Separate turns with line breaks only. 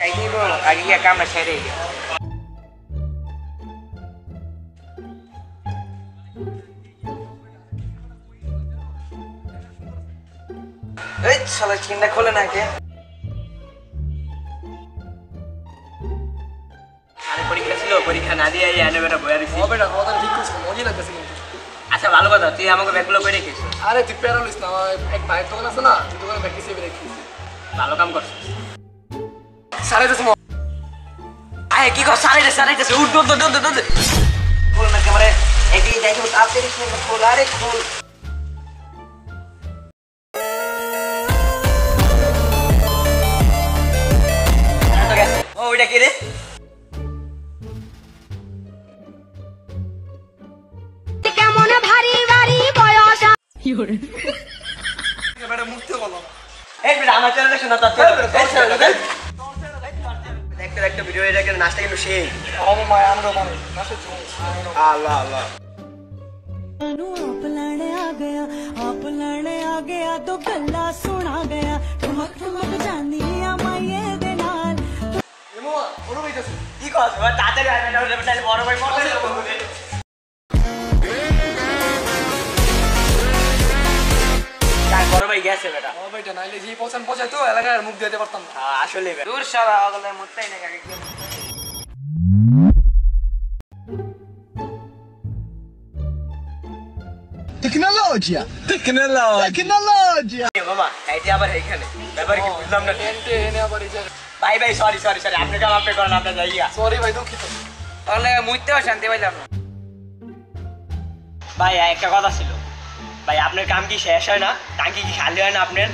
আগে গিয়ে কামটা ছেড়ে গিয়ে এই শালা চিন্তা খোলে না কে আরে পরীক্ষা ছিল পরীক্ষা না দিয়ে এনে বেটা বয়া দিছি
হবে না কথা ঠিক কইছিস মজা লাগতেছে কিন্তু
আচ্ছা ভালো কথা তুই আমাকে ব্যাগগুলো করে রেখিস
আরে তুই প্যারালিস না এক ভাইয়ের দোকান আছে না তুই দোকানে ব্যাগ হিসেবে রেখিস
ভালো কাম করছিস
সাড়ে দশ
আয় কি কর সারাইতেছে উঠ দৌড় খোল না ক্যামেরা এদিকে যাই হোক তাড়াতাড়ি খোল আরে খোল ও ওইটা কি রে
কেমন ভারী ভারী বয়স
এবারে মুখতে বলো
এই বেটা আমার চ্যানেলে শোনা তাতে দেখতে একটা ভিডিও এটাকে নাচটা কিন্তু সেই
আমার মা আমরা মানে নাচে
আল্লাহ আল্লাহ
आप लड़ने आ गया तो गला सुना गया ठुमक ठुमक जानिया माये दे नाल
এমো ওরে কইতাছে
কি কস ভাই তাড়াতাড়ি আয় না ওরে তাহলে বড় ভাই মরতে যাবো কার বড় ভাই গেছে বেটা
ও বেটা নাইলে জি পছন্দ পছাই তো এলাকার মুখ দিতে পারতাম না
আসলে দূর শালা আগলে মরতেই না কাকে
টেকনোলজিয়া
বাবা এইটা আবার এইখানে ব্যাপার কি বুঝলাম না
এনতে এনে আবার এই যে
ভাই ভাই সরি আপনি কাম আপনি করেন আপনি যাইয়া
সরি ভাই দুঃখিত
তাহলে মুইতেও শান্তি পাইলাম না ভাই একটা কথা ছিল ভাই আপনার কাম কি শেষ হয় না টাঙ্কি কি খালি হয় না আপনার